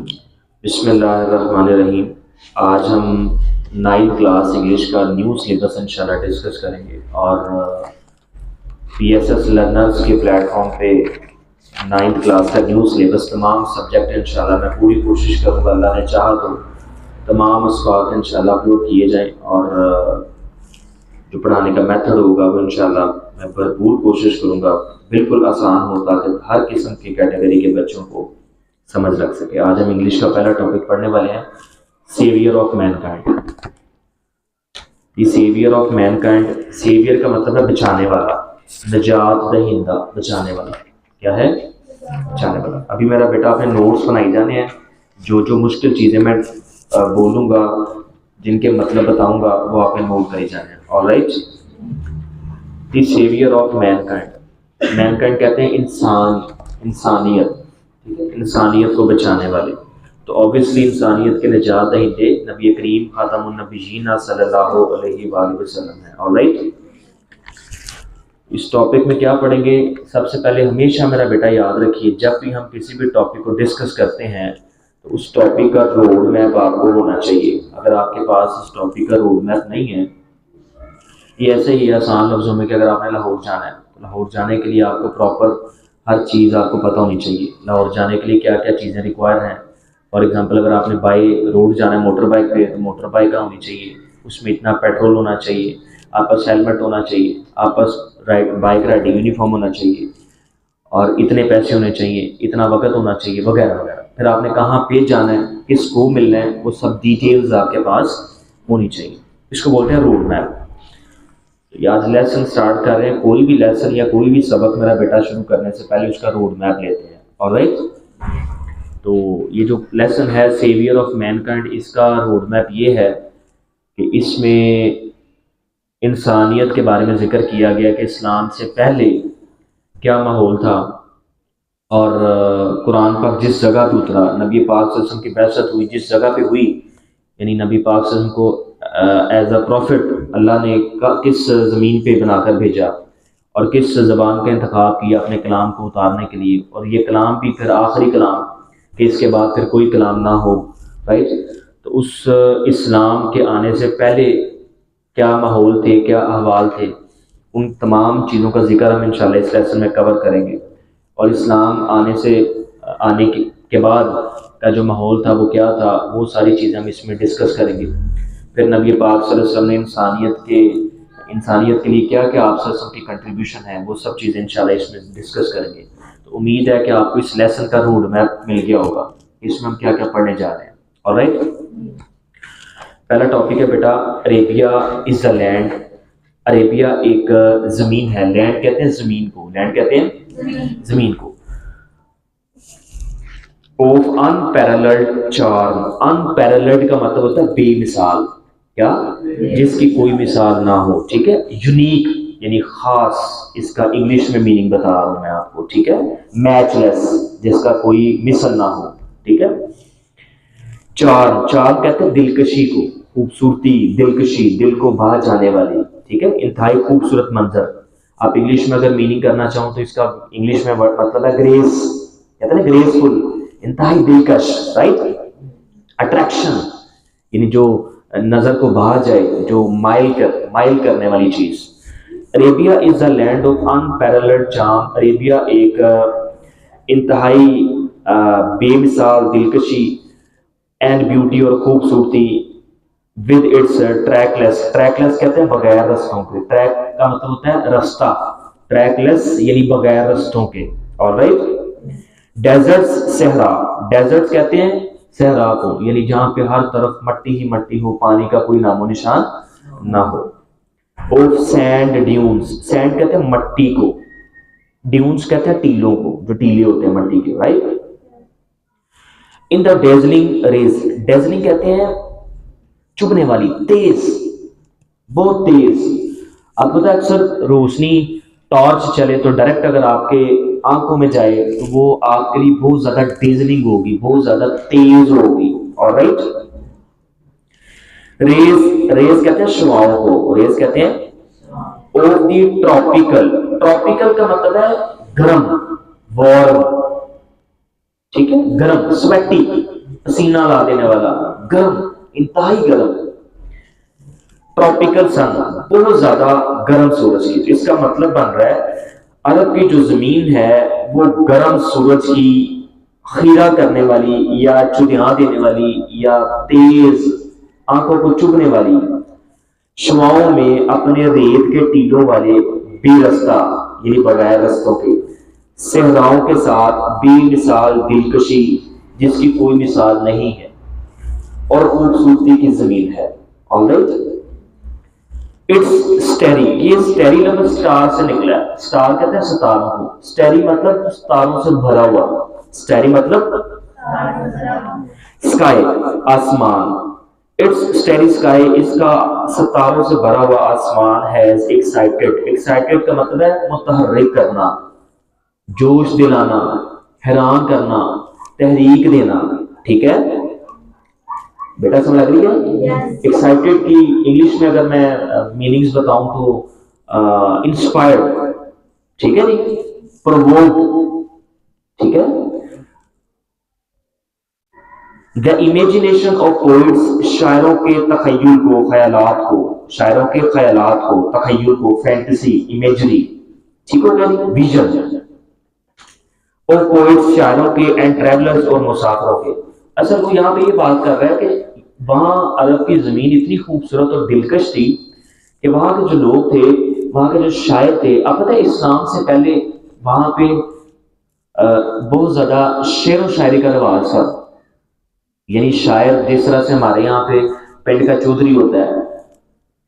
بسم اللہ الرحمن الرحیم۔ آج ہم 9th کلاس انگلش کا نیو سلیبس انشاءاللہ ڈسکس کریں گے، اور پی ایس ایس لرنرز کے پلیٹ فارم پہ 9th کلاس کا نیو سلیبس تمام سبجیکٹ انشاءاللہ میں پوری کوشش کروں گا، اللہ نے چاہا تو تمام اسباق انشاءاللہ اپلوڈ کیے جائیں، اور جو پڑھانے کا میتھڈ ہوگا وہ انشاءاللہ میں بھرپور کوشش کروں گا بالکل آسان ہو، تاکہ ہر قسم کی کیٹیگری کے بچوں کو سمجھ رکھ سکے۔ آج ہم انگلش کا پہلا ٹاپک پڑھنے والے ہیں، سیویئر آف مین کائنڈ۔ یہ saviour of mankind, saviour کا مطلب ہے بچانے والا، نجات دہندہ، بچانے والا۔ کیا ہے؟ بچانے والا۔ ابھی میرا بیٹا اپنے نوٹس بنائی جانے ہیں، جو مشکل چیزیں میں بولوں گا، جن کے مطلب بتاؤں گا، وہ آپ نے نوٹ کری جانے ہیں۔ Alright, the saviour of mankind. Mankind کہتے ہیں انسان، انسانیت، انسانیت کو بچانے والے۔ تو اوبیسلی انسانیت کے نجات دہندے نبی کریم خاتم النبیین صلی اللہ علیہ وآلہ وسلم ہے۔ آلرائٹ، اس ٹاپک میں کیا پڑھیں گے؟ سب سے پہلے ہمیشہ میرا بیٹا یاد رکھیے، جب بھی ہم کسی بھی ٹاپک کو ڈسکس کرتے ہیں تو اس ٹاپک کا روڈ میپ آپ کو ہونا چاہیے۔ اگر آپ کے پاس اس ٹاپک کا روڈ میپ نہیں ہے، یہ ایسے ہی آسان لفظوں میں کہ اگر آپ نے لاہور جانا ہے تو لاہور جانے کے لیے آپ کو پراپر ہر چیز آپ کو پتہ ہونی چاہیے۔ لاہور جانے کے لیے کیا کیا چیزیں ریکوائر ہیں۔ فار ایگزامپل، اگر آپ نے بائی روڈ جانا ہے موٹر بائک پہ، تو موٹر بائک ہونی چاہیے، اس میں اتنا پیٹرول ہونا چاہیے، آپ پاس ہیلمٹ ہونا چاہیے، آپ پاس بائک رائڈنگ یونیفارم ہونا چاہیے، اور اتنے پیسے ہونے چاہیے، اتنا وقت ہونا چاہیے، وغیرہ وغیرہ۔ پھر آپ نے کہاں پہ جانا ہے، کس کو ملنا ہے، وہ سب ڈیٹیلز آپ کے پاس ہونی چاہیے۔ اس کو بولتے ہیں روڈ میپ۔ آج لیسن سٹارٹ کر رہے ہیں، کوئی بھی لیسن یا کوئی بھی سبق میرا بیٹا شروع کرنے سے پہلے اس کا روڈ میپ لیتے ہیں۔ آلرائٹ، تو یہ جو لیسن ہے سیویئر آف مین کائنڈ، اس کا روڈ میپ یہ ہے کہ اس میں انسانیت کے بارے میں ذکر کیا گیا کہ اسلام سے پہلے کیا ماحول تھا، اور قرآن پاک جس جگہ پہ اترا، نبی پاک صلی اللہ علیہ وسلم کی بعثت ہوئی جس جگہ پہ ہوئی، یعنی نبی پاک صلی اللہ علیہ وسلم کو ایز اے پروفٹ اللہ نے کس زمین پہ بنا کر بھیجا، اور کس زبان کا انتخاب کیا اپنے کلام کو اتارنے کے لیے، اور یہ کلام بھی پھر آخری کلام کہ اس کے بعد پھر کوئی کلام نہ ہو۔ رائٹ، تو اس اسلام کے آنے سے پہلے کیا ماحول تھے، کیا احوال تھے، ان تمام چیزوں کا ذکر ہم انشاءاللہ اس لیسن میں کور کریں گے، اور اسلام آنے کے بعد کا جو ماحول تھا وہ کیا تھا، وہ ساری چیزیں ہم اس میں ڈسکس کریں گے۔ پھر نبی پاک صلی اللہ علیہ وسلم نے انسانیت کے لیے کیا کیا آپ صلی اللہ علیہ وسلم کی کنٹریبیوشن ہے، وہ سب چیزیں انشاءاللہ اس میں ڈسکس کریں گے۔ تو امید ہے کہ آپ کو اس لیسن کا روڈ میپ مل گیا ہوگا، اس میں ہم کیا کیا پڑھنے جا رہے ہیں۔ آلرائٹ، پہلا ٹاپک ہے بیٹا، Arabia is a land. Arabia ایک زمین ہے، لینڈ کہتے ہیں زمین کو، لینڈ کہتے ہیں زمین کو۔ آف انپیرللڈ چارم، انپیرللڈ کا مطلب ہوتا ہے بے مثال، کیا؟ جس کی کوئی مثال نہ ہو، ٹھیک ہے۔ یونیک یعنی خاص، اس کا انگلش میں میننگ بتا رہا ہوں میں آپ کو، ٹھیک ہے۔ میچ لیس، جس کا کوئی مثل نہ ہو، ٹھیک ہے۔ چارم، چارم کہتے ہیں دلکشی کو، خوبصورتی، دلکشی، دل کو بھا جانے والی، ٹھیک ہے، انتہائی خوبصورت منظر۔ آپ انگلش میں اگر میننگ کرنا چاہوں تو اس کا انگلش میں مطلب ہے گریس، کہتے ہیں نا گریسفل، انتہائی دلکش، رائٹ۔ اٹریکشن یعنی جو نظر کو بھا جائے، جو مائل کرنے والی چیز۔ Arabia is a land of unparalleled charm, Arabia ایک انتہائی بے مثال دلکشی اینڈ بیوٹی اور خوبصورتی، with its trackless, trackless کہتے ہیں بغیر رستوں کے، ٹریک کا مطلب ہوتا ہے رستہ، ٹریک لیس یعنی بغیر رستوں کے۔ آلرائٹ، ڈیزرٹس، صحرا، ڈیزرٹس کہتے ہیں صحرا کو، یعنی جہاں پہ ہر طرف مٹی ہی مٹی ہو، پانی کا کوئی نام و نشان نہ ہو۔ آف سینڈ ڈیونز، سینڈ کہتے ہیں مٹی کو، ڈیونز کہتے ہیں ٹیلوں کو، جو ٹیلے ہوتے ہیں مٹی کے، رائٹ۔ ان دا ڈیزلنگ ریز، ڈیزلنگ کہتے ہیں چبھنے والی، تیز، بہت تیز۔ آپ کو پتا ہے اکثر روشنی ٹارچ چلے تو ڈائریکٹ اگر آپ کے آنکھوں میں جائے تو وہ آپ کے لیے بہت زیادہ ڈیزلنگ ہوگی، بہت زیادہ تیز ہوگی۔ آلرائٹ، ریز، ریز کہتے ہیں شعاؤں کو، ریز کہتے ہیں آف دی ٹراپیکل، ٹراپیکل کا مطلب ہے گرم، وارم، ٹھیک ہے، گرم، سویٹی، پسینہ لا دینے والا، گرم، انتہائی گرم. ٹراپیکل سن، بہت زیادہ گرم سورج کی. تو اس کا مطلب بن رہا ہے عرب کی جو زمین ہے وہ گرم سورج کی خیرہ کرنے والی یا چدیاں دینے والی یا تیز آنکھوں کو چبھنے والی شعاؤں میں اپنے ریت کے ٹیلوں والے بے رستہ یعنی بغیر رستوں کے صحراؤں کے ساتھ بے مثال دلکشی جس کی کوئی مثال نہیں ہے اور خوبصورتی کی زمین ہے. alright. اٹس اسٹیری، یہ اسٹیری لفظ اسٹار سے نکلا ہے. اسٹار کہتے ہیں ستاروں کو، اسٹیری مطلب ستاروں سے بھرا ہوا. اسٹیری مطلب اسکائی، آسمان. اٹس اسٹیری اسکائی، اس کا ستاروں سے بھرا ہوا آسمان ہیز ایکسائٹڈ. ایکسائٹڈ کا مطلب ہے متحرک کرنا، جوش دلانا، حیران کرنا، تحریک دینا. ٹھیک ہے بیٹا، سمجھ لگ رہی ہے؟ ایکسائٹیڈ کی انگلش میں اگر میں میننگز بتاؤں تو انسپائرڈ، ٹھیک ہے جی، پرووک، ٹھیک ہے. دا امیجنیشن آف پوئٹس، شاعروں کے تخیل کو، خیالات کو، شاعروں کے خیالات کو، تخیل کو، فینٹیسی، امیجری، ٹھیک ہو گیا جی، ویژن. اور پوئٹس، شاعروں کے، اینڈ ٹریولرز، اور مسافروں کے. اصل وہ یہاں پہ یہ بات کر رہا ہے کہ وہاں عرب کی زمین اتنی خوبصورت اور دلکش تھی کہ وہاں کے جو لوگ تھے، وہاں کے جو شاعر تھے، آپ پتہ ہے اسلام سے پہلے وہاں پہ بہت زیادہ شعر و شاعری کا رواج تھا. یعنی شاعر جس طرح سے ہمارے یہاں پہ پنڈ کا چودھری ہوتا ہے،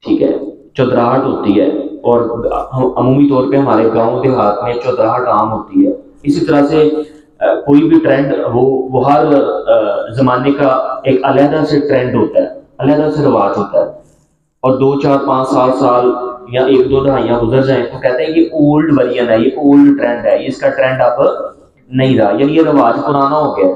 ٹھیک ہے، چودراہٹ ہوتی ہے، اور عمومی طور پہ ہمارے گاؤں دیہات میں چودراہٹ عام ہوتی ہے. اسی طرح سے کوئی بھی ٹرینڈ وہ ہر زمانے کا ایک علیحدہ سے ٹرینڈ ہوتا ہے، علیحدہ سے رواج ہوتا ہے. اور 2 4 5 سال یا 1 2 دہائیاں گزر جائیں تو کہتے ہیں یہ اولڈ ورژن ہے، یہ اولڈ ٹرینڈ ہے، اس کا ٹرینڈ اب نہیں رہا، یعنی یہ رواج پرانا ہو گیا.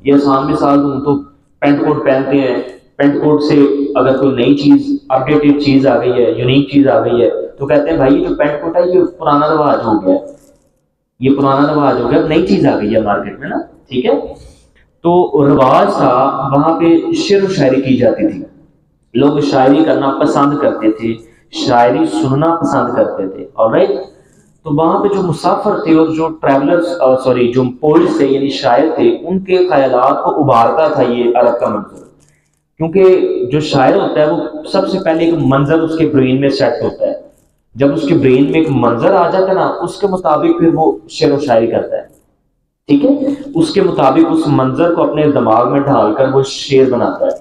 یہ آسان مثال دوں تو پینٹ کوٹ پہنتے ہیں، پینٹ کوٹ سے اگر کوئی نئی چیز، اپڈیٹڈ چیز آ گئی ہے، یونیک چیز آ گئی ہے تو کہتے ہیں بھائی یہ جو پینٹ کوٹ ہے یہ پرانا رواج ہو گیا، یہ پرانا رواج ہو گیا، نئی چیز آ گئی ہے مارکیٹ میں نا. ٹھیک ہے، تو رواج تھا وہاں پہ شعر و شاعری کی جاتی تھی. لوگ شاعری کرنا پسند کرتے تھے، شاعری سننا پسند کرتے تھے. alright. تو وہاں پہ جو مسافر تھے اور جو ٹریولرز جو پوئٹس تھے یعنی شاعر تھے، ان کے خیالات کو ابھارتا تھا یہ عرب کا منظر. کیونکہ جو شاعر ہوتا ہے وہ سب سے پہلے ایک منظر اس کے برین میں سیٹ ہوتا ہے. جب اس کے برین میں ایک منظر آ جاتا ہے نا، اس کے مطابق پھر وہ شعر و شاعری کرتا ہے. ٹھیک ہے، اس کے مطابق اس منظر کو اپنے دماغ میں ڈھال کر وہ شعر بناتا ہے.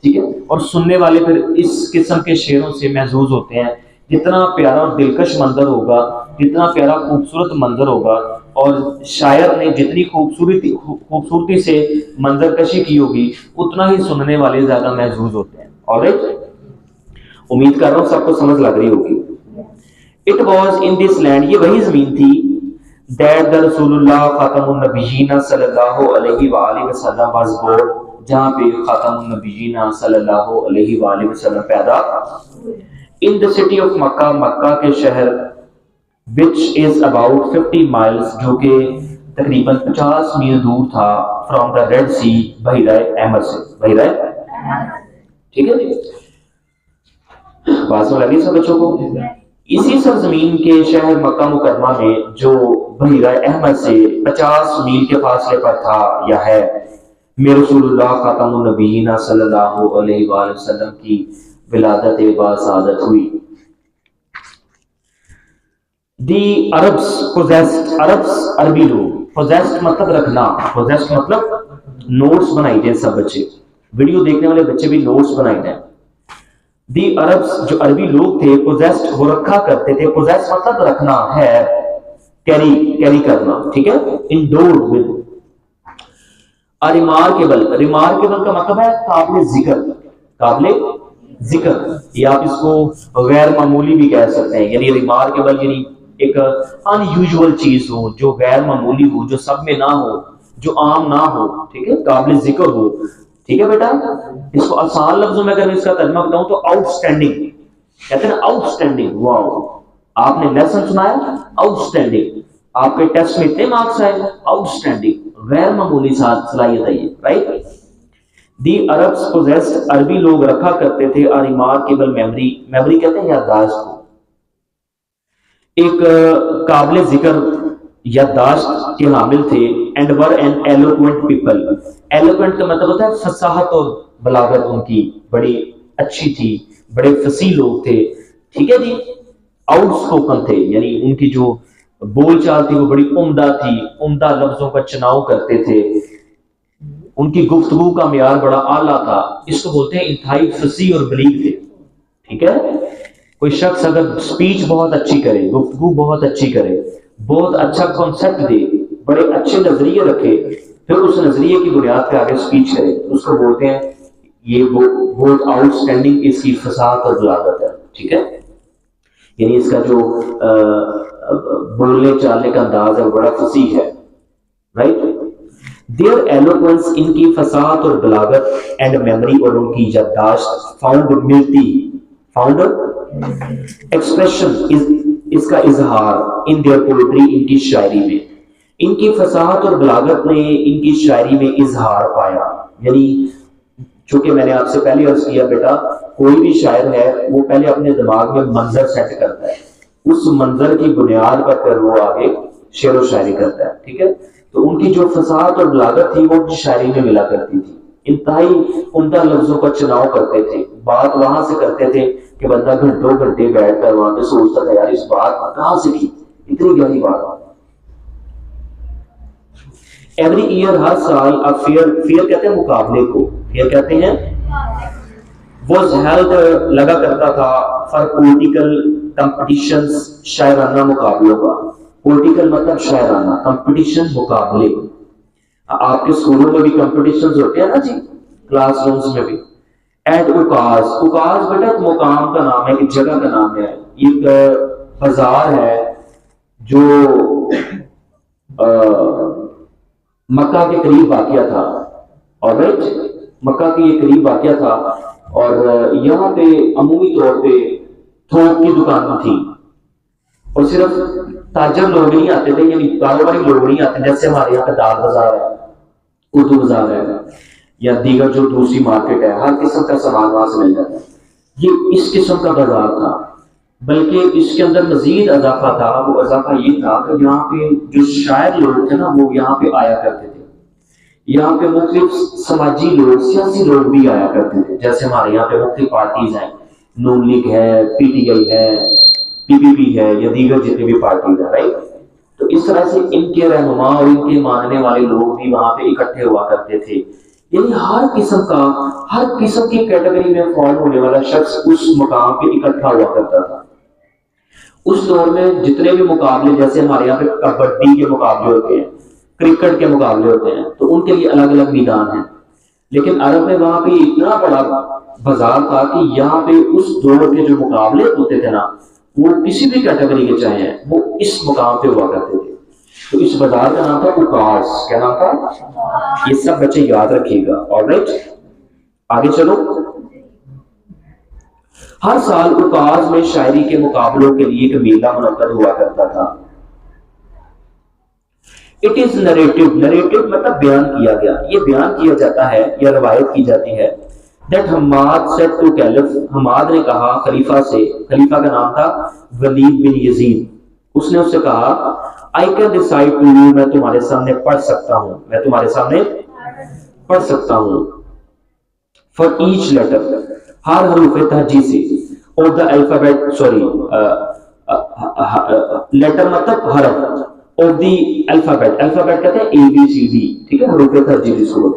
ٹھیک ہے، اور سننے والے پھر اس قسم کے شعروں سے محظوظ ہوتے ہیں. جتنا پیارا اور دلکش منظر ہوگا، جتنا پیارا خوبصورت منظر ہوگا، اور شاعر نے جتنی خوبصورتی سے منظر کشی کی ہوگی، اتنا ہی سننے والے زیادہ محظوظ ہوتے ہیں. alright. امید کر رہا ہوں سب کو سمجھ لگ رہی ہوگی. It was in this land، یہ وہی زمین تھی that the رسول اللہ خاتم النبیین صلی اللہ علیہ وآلہ وسلم was born، جہاں پہ خاتم النبیین صلی اللہ علیہ وآلہ وسلم پیدا. in the city of مکہ، مکہ کے شہر which is about 50 miles، جو کہ تقریباً 50 میل دور تھا from the Red Sea، بحیرہ احمر سے. بحیرہ، ٹھیک ہے جی، بات میں لگی سب بچوں کو. اسی سرزمین کے شہر مکہ مکرمہ میں جو بحیرہ احمر سے 50 میل کے فاصلے پر تھا یا ہے، میں رسول اللہ خاتم النبیین صلی اللہ علیہ وآلہ وسلم کی ولادت باسعادت ہوئی. دی عربس possessed، عربس عربی لوگ، possessed مطلب رکھنا، possessed مطلب نوٹس بنائی دیں. سب بچے ویڈیو دیکھنے والے بچے بھی نوٹس بنائی دیں. دی عربس جو عربی لوگ تھے، possessed وہ رکھا کرتے تھے. possess مطلب رکھنا ہے، کیری کرنا. ٹھیک ہے، endured with. remarkable، remarkable کا مطلب ہے قابل ذکر، قابل ذکر، یا آپ اس کو غیر معمولی بھی کہہ سکتے ہیں. یعنی remarkable یعنی ایک unusual چیز ہو، جو غیر معمولی ہو، جو سب میں نہ ہو، جو عام نہ ہو. ٹھیک ہے، قابل ذکر ہو. ٹھیک ہے بیٹا، اس کو آسان لفظوں میں اگر اس کا ترجمہ بتاؤں تو آؤٹ اسٹینڈنگ کہتے ہیں نا. آؤٹ اسٹینڈنگ، واو، آپ نے لیسن سنایا، آؤٹ اسٹینڈنگ، آپ کے ٹیسٹ میں اتنے مارکس آئے، آؤٹ اسٹینڈنگ، غیر معمولی صلاحیت ہے یہ. رائٹ. دی عربs possessed، عربی لوگ رکھا کرتے تھے a remarkable memory، میموری کہتے ہیں یادداشت کو، ایک قابل ذکر یادداشت کے حامل تھے، and were an eloquent people، eloquent کا مطلب ہوتا ہے فصاحت اور بلاغت ان کی بڑی اچھی تھی، بڑے فصیح لوگ تھے، ٹھیک ہے جی، آؤٹ اسپوکن تھے، یعنی ان کی جو بول چال تھی وہ بڑی عمدہ تھی، عمدہ لفظوں کا چناؤ کرتے تھے، ان کی گفتگو کا معیار بڑا اعلیٰ تھا، اس کو بولتے ہیں انتہائی فصیح اور بلیغ تھے، ٹھیک ہے۔ کوئی شخص اگر سپیچ بہت اچھی کرے، گفتگو بہت اچھی کرے، بہت اچھا کانسیپٹ دے، بڑے اچھے نظریے رکھے، پھر اس نظریے کی بنیاد پہ آگے سپیچ کرے، اس کو بولتے ہیں یہ بہت آؤٹ اسٹینڈنگ اس کی فصاحت اور بلاغت ہے، ٹھیک ہے، یعنی اس کا جو بولنے چالنے کا انداز ہے وہ بڑا فصیح ہے، رائٹ۔ دیئر ایلوکوینس، ان کی فصاحت اور بلاغت، اینڈ میموری، اور ان کی یادداشت، فاؤنڈ ملتی، فاؤنڈ ایکسپریشن، اس کا اظہار، ان دیئر پوئٹری، ان کی شاعری میں، ان کی فصاحت اور بلاغت نے ان کی شاعری میں اظہار پایا، یعنی چونکہ میں نے آپ سے پہلے عرض کیا بیٹا کوئی بھی شاعر ہے وہ پہلے اپنے دماغ میں منظر سیٹ کرتا ہے، اس منظر کی بنیاد پر پھر وہ آگے شعر و شاعری کرتا ہے، ٹھیک ہے، تو ان کی جو فصاحت اور بلاغت تھی وہ ان کی شاعری میں ملا کرتی تھی، انتہائی عمدہ لفظوں کا چناؤ کرتے تھے، بات وہاں سے کرتے تھے کہ بندہ گھنٹوں گھنٹے بیٹھ کر وہاں پہ سوچتا تھا یار اس بات کہاں سے کی، اتنی گہری بات۔ ایوری ایئر، ہر سال، فیئر کہتے ہیں مقابلے کو، فیئر کہتے ہیں، واز ہیلڈ، لگا کرتا تھا، فار پولیٹیکل کمپٹیشنز، شاعرانہ مقابلوں کا، پولیٹیکل مطلب شاعرانہ، کمپٹیشن مقابلے، آپ کے اسکولوں میں بھی کمپٹیشنز ہوتے ہیں نا جی، کلاس رومز میں بھی۔ ایٹ اوکاز، اوکاز بیٹا ایک مقام کا نام ہے، ایک جگہ کا نام ہے، ایک بازار ہے جو مکہ کے قریب واقع تھا، اور مکہ کے یہ قریب واقع تھا، اور یہاں پہ عمومی طور پہ تھوک کی دکانیں تھیں، اور صرف تاجر لوگ نہیں آتے تھے، یعنی کاروباری لوگ نہیں آتے، جیسے ہمارے یہاں پہ دار بازار ہے، اردو بازار ہے، یا دیگر جو دوسری مارکیٹ ہے، ہر قسم کا سامان وہاں سے مل جاتا ہے، یہ اس قسم کا بازار تھا، بلکہ اس کے اندر مزید اضافہ تھا، وہ اضافہ یہ تھا کہ یہاں پہ جو شاعر لوگ تھے نا وہ یہاں پہ آیا کرتے تھے، یہاں پہ مختلف سماجی لوگ، سیاسی لوگ بھی آیا کرتے تھے، جیسے ہمارے یہاں پہ مختلف پارٹیز ہیں، نون لیگ ہے، پی ٹی آئی ہے، پی پی پی ہے، یا دیگر جتنی بھی پارٹیز ہیں، رائٹ، تو اس طرح سے ان کے رہنما اور ان کے ماننے والے لوگ بھی وہاں پہ اکٹھے ہوا کرتے تھے، یعنی ہر قسم کی کیٹیگری میں فال ہونے والا شخص اس مقام پہ اکٹھا ہوا کرتا تھا۔ اس دور میں جتنے بھی مقابلے، جیسے ہمارے یہاں پہ کبڈی کے مقابلے ہوتے ہیں، کرکٹ کے مقابلے ہوتے ہیں، تو ان کے لیے الگ الگ میدان ہیں، لیکن عرب میں وہاں پہ اتنا بڑا بازار تھا کہ یہاں پہ اس دور کے جو مقابلے ہوتے تھے نا وہ کسی بھی کیٹیگری کے چاہے ہیں وہ اس مقام پہ ہوا کرتے تھے، تو اس بازار کا نام تھا اوکاز، کیا نام تھا؟ یہ سب بچے یاد رکھیے گا، آلرائٹ، آگے چلو۔ ہر سال اوکاز میں شاعری کے مقابلوں کے لیے ایک میلہ منعقد ہوا کرتا تھا۔ اٹ از نریٹو، نریٹو مطلب بیان کیا گیا، یہ بیان کیا جاتا ہے یا روایت کی جاتی ہے، that Hammad said to caliph, Hammad نے کہا خلیفہ سے، خلیفہ کا نام تھا ولید بن یزید، اس نے اس سے کہا I can decide to you، میں تمہارے سامنے پڑھ سکتا ہوں، میں تمہارے سامنے پڑھ سکتا ہوں، for each letter، ہر حروف تہجی سے، اور the alphabet، سوری لیٹر مطلب حرف، of the alphabet، alphabet کہتے ہیں A B C D، ٹھیک ہے، حروف تہجی کی صورت،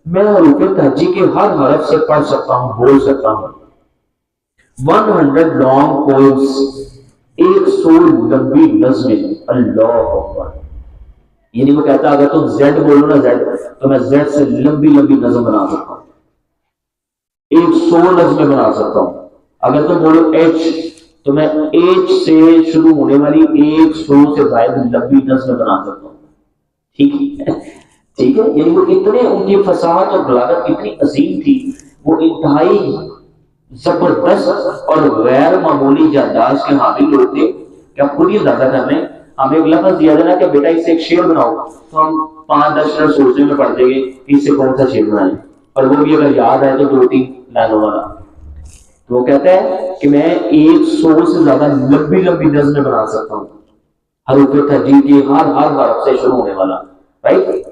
میں حروف تہجی کے ہر حرف سے پڑھ سکتا ہوں، بول سکتا ہوں۔ 100 لانگ پوئمز، 100 لمبی نظمیں، اللہ اکبر، یعنی وہ کہتا ہے اگر تم زیڈ بولو نا زیڈ، تو میں زیڈ سے لمبی لمبی نظم بنا سکتا ہوں، 100 نظمیں بنا سکتا ہوں، اگر تم بولو ایچ تو میں ایچ سے شروع ہونے والی 100 سے زائد لمبی نظمیں بنا سکتا ہوں، ٹھیک ہے، ٹھیک ہے، یعنی وہ اتنے، ان کی فصاحت اور بلاغت اتنی عظیم تھی، وہ انتہائی زبردست اور غیر معمولی یادداشت کے حامل لوگ تھے کہ آپ خود ہی اندازہ کر لیں، ہمیں ایک لفظ دیا جانا کہ بیٹا اس سے ایک شعر بناؤ، تو ہم 5-10 منٹ سوچنے میں پڑ جائیں گے کہ اس سے کون سا شعر بنائیں، اور وہ بھی اگر یاد ہے تو 2-3 لائنوں والا. تو وہ کہتا ہے کہ میں 100 سے زیادہ لمبی لمبی نظمیں بنا سکتا ہوں حروف تہجی کے ہر حرف سے شروع ہونے والا. Right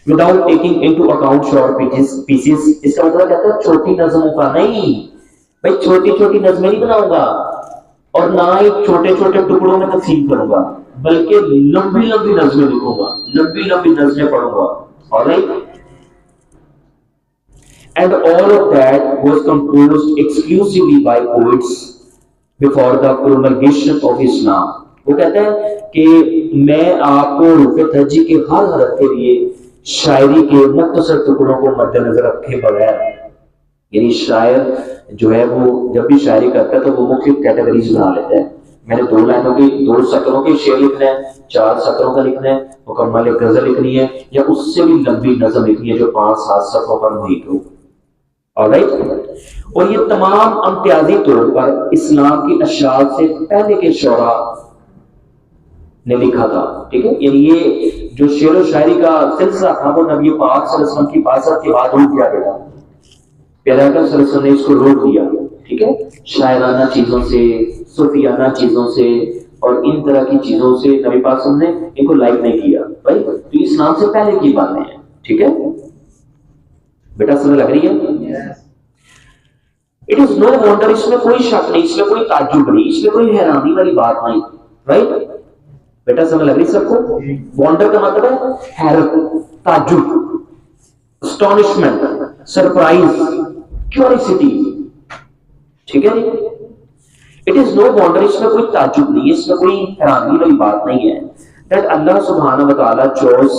without taking into account short pieces. اس کا مطلب کہتا ہے چھوٹی نظموں کا نہیں بھائی، چھوٹی چھوٹی نظمیں نہیں بناؤں گا اور نہ ہی چھوٹے چھوٹے ٹکڑوں میں تقسیم کروں گا، بلکہ لمبی لمبی نظمیں لکھوں گا، لمبی لمبی نظمیں پڑھوں گا. alright and all of that was composed exclusively by poets before the promulgation of Islam. وہ کہتا ہے کہ میں آپ کو حروف تہجی کے ہر حرف کے لیے شاعری کے مختصر ٹکڑوں کو مد نظر رکھے بغیر، یعنی شاعر جو ہے وہ جب بھی شاعری کرتا ہے تو وہ مختلف کیٹیگریز بنا لیتا ہے. میں نے 2 لائنوں کی 2 سطروں کے شعر لکھنا ہے، 4 سطروں کا لکھنا ہے، مکمل ایک غزل لکھنی ہے، یا اس سے بھی لمبی نظم لکھنی ہے جو 5-7 صفحوں پر محیط ہو. اور یہ تمام امتیازی طور پر اسلام کی اشاعت سے پہلے کے شعراء نے لکھا تھا. ٹھیک ہے، یعنی یہ جو شعر و شاعری کا سلسلہ تھا وہ نبی پاک صلی اللہ علیہ وسلم کی بعثت کے بعد روک دیا گیا. پیغمبر صلی اللہ علیہ وسلم نے اس کو روک دیا. ٹھیک ہے، شاعرانہ چیزوں سے، صوفیانہ چیزوں سے اور ان طرح کی چیزوں سے نبی پاک صلی اللہ علیہ وسلم نے ان کو لائک نہیں کیا. بھائی تو اسلام سے پہلے کی باتیں ہیں. ٹھیک ہے بیٹا، سمجھ لگ رہی ہے؟ اٹ از نو وانڈر، اس میں کوئی شک نہیں، اس میں کوئی تعجب نہیں، اس میں کوئی حیرانی والی بات نہیں. رائٹ بیٹا، سمجھ لگ رہی سب کو؟ وانڈر کا مطلب ہے حیرت، تعجب، اسٹانشمنٹ، سرپرائز، کیوریسٹی. ٹھیک ہے، اٹ از نو وانڈر، اس میں کوئی تعجب نہیں، اس میں کوئی حیرانی والی بات نہیں ہے that اللہ سبحانہ و تعالیٰ chose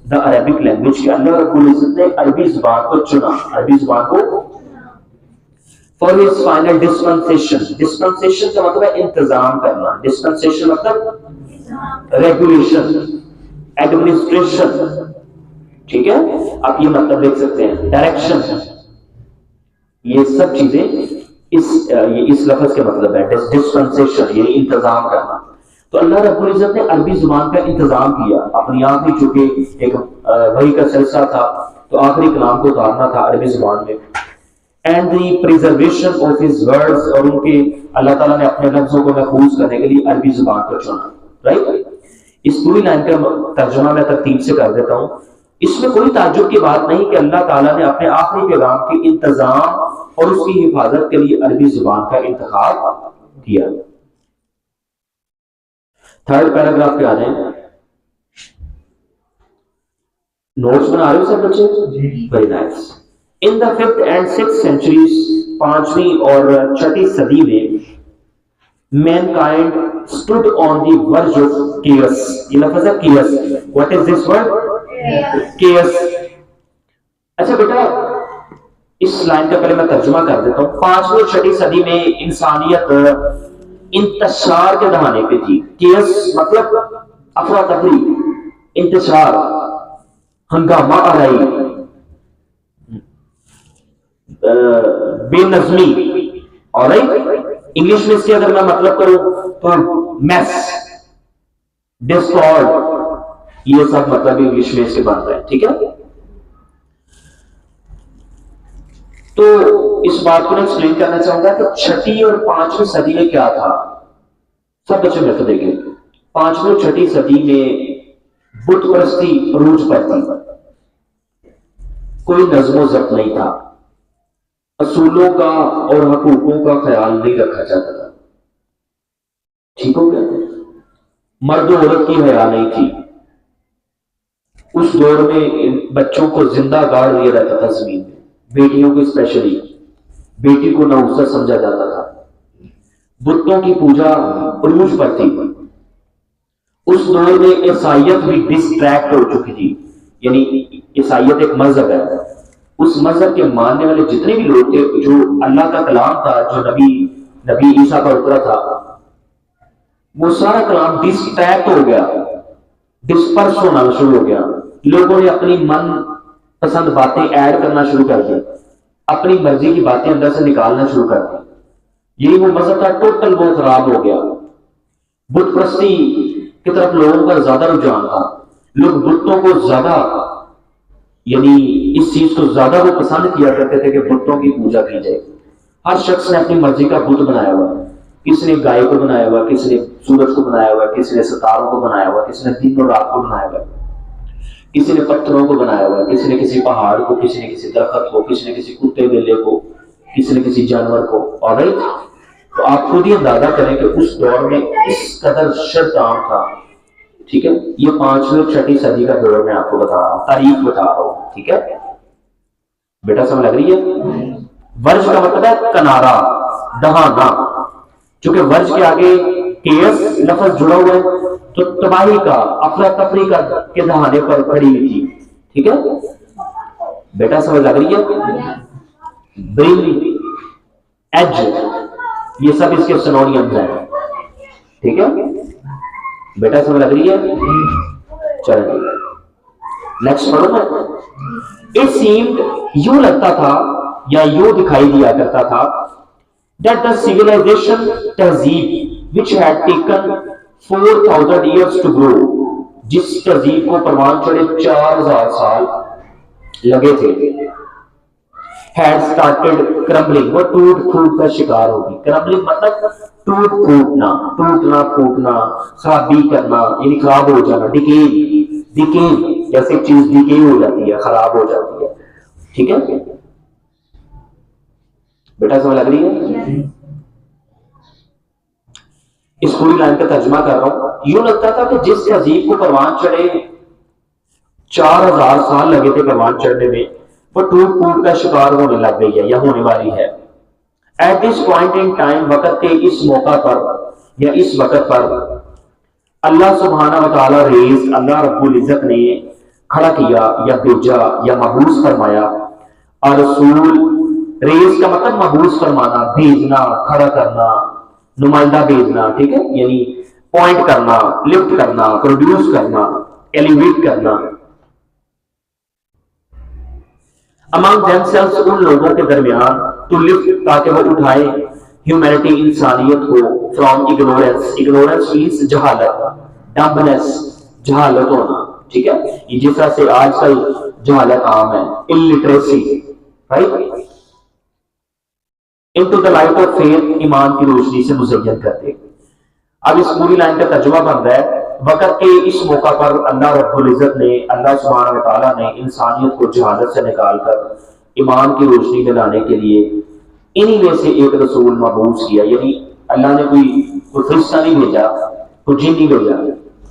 the Arabic language، کہ اللہ رب العزت نے عربی زبان کو چنا، عربی زبان کو for his final dispensation. dispensation کا مطلب ہے انتظام کرنا، dispensation مطلب ریگولیشن، ایڈمنسٹریشن. ٹھیک ہے، آپ یہ مطلب دیکھ سکتے ہیں، ڈائریکشن، یہ سب چیزیں اس لفظ کے مطلب ہے ڈسپنسیشن، یعنی انتظام کرنا. تو اللہ رب العزت نے عربی زبان کا انتظام کیا اپنی آپ ہی، چونکہ ایک وحی کا سلسلہ تھا تو آخری کلام کو اتارنا تھا عربی زبان میں. And the preservation of his words, اور ان کے اللہ تعالیٰ نے اپنے لفظوں کو محفوظ کرنے کے لیے عربی زبان کو چنا. رائٹ، اس پوری لائن کا ترجمہ میں ترتیب سے کر دیتا ہوں. اس میں کوئی تعجب کی بات نہیں کہ اللہ تعالیٰ نے اپنے آخری پیغام کے انتظام اور اس کی حفاظت کے لیے عربی زبان کا انتخاب کیا. تھرڈ پیراگراف پہ آ جائیں. نوٹس بنا رہے ہو سب بچے؟ Very nice. In the 5th and 6th centuries، 5ویں اور 6ٹھی صدی میں mankind stood on the verge of chaos. یہ لفظ ہے chaos. What is this word? chaos. اچھا بیٹا، اس لائن کا پہلے میں ترجمہ کر دیتا ہوں. 5ویں اور 6ٹھی صدی میں انسانیت انتشار کے دہانے پہ تھی. chaos مطلب افراتفری، انتشار، ہنگامہ آرائی، بے نظمی. اور انگلش میں اس کے اگر میں مطلب کروں تو میس، ڈسکارڈ، یہ سب مطلب انگلش میں اس کے بن رہے ہیں. ٹھیک ہے، تو اس بات کو میں ایکسپلین کرنا چاہوں گا کہ 6ٹھی اور 5ویں صدی میں کیا تھا. سب بچے میرے کو دیکھیں، 5ویں اور 6ٹھی صدی میں بت پرستی عروج پر تھی. کوئی نظم و ضبط نہیں تھا، اصولوں کا اور حقوقوں کا خیال نہیں رکھا جاتا تھا. ٹھیک ہو گیا؟ مرد و عورت کی حیا نہیں تھی. اس دور میں بچوں کو زندہ گاڑ دیا جاتا تھا زمین میں، بیٹیوں کو اسپیشلی، بیٹی کو نحوست سمجھا جاتا تھا. بتوں کی پوجا عروج پر تھی. اس دور میں عیسائیت بھی ڈسٹریکٹ ہو چکی تھی. یعنی عیسائیت ایک مذہب ہے، اس مذہب کے ماننے والے جتنے بھی لوگ تھے، جو اللہ کا کلام تھا جو نبی عیسیٰ پر اترا تھا، وہ سارا کلام ڈسٹریکٹ ہو گیا، ڈسپرس ہونا شروع ہو گیا. لوگوں نے اپنی من پسند باتیں ایڈ کرنا شروع کر دی، اپنی مرضی کی باتیں اندر سے نکالنا شروع کر دی. یہی وہ مذہب تھا، ٹوٹل وہ خراب ہو گیا. بت پرستی کی طرف لوگوں کا زیادہ رجحان تھا. لوگ بتوں کو زیادہ یعنی اس چیز کو زیادہ وہ پسند کیا کرتے تھے کہ بتوں کی پوجا کی جائے. ہر شخص نے اپنی مرضی کا بت بنایا ہوا ہے. کس نے گائے کو بنایا ہوا ہے, کس نے سورج کو بنایا ہوا ہے, کسی نے ستاروں کو بنایا ہوا ہے, کسی نے دن اور رات کو بنایا ہوا ہے, کسی نے پتھروں کو بنایا ہوا ہے, کسی نے کسی پہاڑ کو, کسی نے کسی درخت کو, کسی نے کسی کتے بلے کو, کسی نے کسی جانور کو. اور تو آپ خود ہی اندازہ کریں کہ اس دور میں اس قدر شرط عام تھا. ٹھیک ہے, یہ 5ویں اور 6ٹھی صدی کا دور میں آپ کو بتا رہا ہوں, تاریخ بتا رہا ہوں. ٹھیک ہے بیٹا, سمجھ لگ رہی ہے؟ ورج کا مطلب ہے کنارا, دہانا. چونکہ ورج کے آگے کیس لفظ جڑا ہوا ہے تو تباہی کا, افراتفری کا کے دہانے پر کھڑی ہوئی تھی. ٹھیک ہے بیٹا, سمجھ لگ رہی ہے؟ برنگ, ایج, یہ سب اس کے سنونیمز ہیں. ٹھیک ہے بیٹا, سمجھ لگ رہی ہے؟ چلیں نیکسٹ پڑھو میں. اٹ سیمڈ, یوں لگتا تھا یا یوں دکھائی دیا کرتا تھا, that the civilization, تہذیب, which had taken 4000 years to grow, جس تہذیب کو پروان چڑھے 4000 سال لگے تھے, had started crumbling, وہ ٹوٹ پھوٹ کا شکار ہوگی. crumbling مطلب ٹوٹ پھوٹنا, ٹوٹنا پھوٹنا, خرابی کرنا, یعنی خراب ہو جانا. ڈیکے, جیسے چیز ڈیکے ہو جاتی ہے, خراب ہو جاتی ہے. ٹھیک ہے بیٹا, سمجھ لگ رہی ہے؟ اس پوری لائن کا ترجمہ کر رہا ہوں. یوں لگتا تھا کہ جس تہذیب کو پروان چڑھے 4000 سال لگے تھے پروان چڑھنے میں, وہ ٹوٹ پھوٹ کا شکار ہونے لگ گئی ہے یا ہونے والی ہے. At this point in time, وقت کے اس موقع پر یا اس وقت پر, اللہ سبحانہ و تعالیٰ ریز, اللہ رب العزت نے کھڑا کیا یا بھیجا یا مبعوث فرمایا, اور رسول, ریز کا مطلب مبعوث فرمانا, بھیجنا, کھڑا کرنا, نمائندہ بھیجنا. ٹھیک ہے, یعنی پوائنٹ کرنا, لفٹ کرنا, پروڈیوس کرنا, ایلیویٹ کرنا. among themselves, ان لوگوں کے درمیان, to lift, تاکہ وہ اٹھائے humanity, انسانیت کو, from ignorance, ignorance means جہالت, dumbness, جہالت ہونا. ٹھیک ہے, یہ جس طرح سے آج کل جہالت عام ہے, illiteracy, right, into the light of faith, ایمان کی روشنی سے مزین کرتے. اب اس پوری لائن کا ترجمہ بنتا ہے, وقت کے اس موقع پر اللہ رب العزت نے, اللہ سبحانہ و تعالیٰ نے انسانیت کو جہالت سے نکال کر ایمان کی روشنی میں لانے کے لیے انہی میں سے ایک رسول مبعوث کیا. یعنی اللہ نے کوئی فرشتہ نہیں بھیجا, کوئی جن نہیں بھیجا,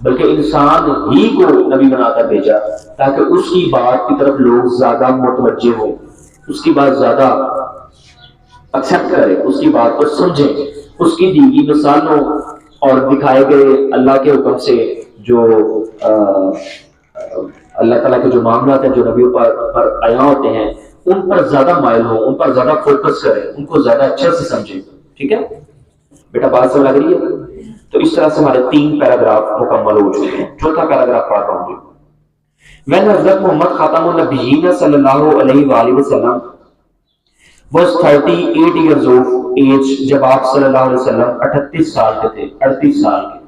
بلکہ انسان ہی کو نبی بنا کر بھیجا تاکہ اس کی بات کی طرف لوگ زیادہ متوجہ ہوں, اس کی بات زیادہ ایکسپٹ کریں, اس کی بات کو سمجھیں, اس کی دی گئی مثالوں اور دکھائے گئے اللہ کے حکم سے جو اللہ تعالیٰ کے جو معاملات ہیں جو نبیوں پر آیا ہوتے ہیں, ان پر زیادہ مائل ہوں, ان پر زیادہ فوکس کریں, ان کو زیادہ اچھے سے سمجھیں. ٹھیک ہے بیٹا, بات سمجھ لگ رہی ہے؟ تو اس طرح سے ہمارے 3 پیراگراف مکمل ہو چکے ہیں. 4تھا پیراگراف پڑھ رہا ہوں. when حضرت محمد خاتم النبیین صلی اللہ علیہ وآلہ وسلم was 38 years of age, جب آپ صلی اللہ علیہ وسلم 38 سال کے تھے, 38 سال کے,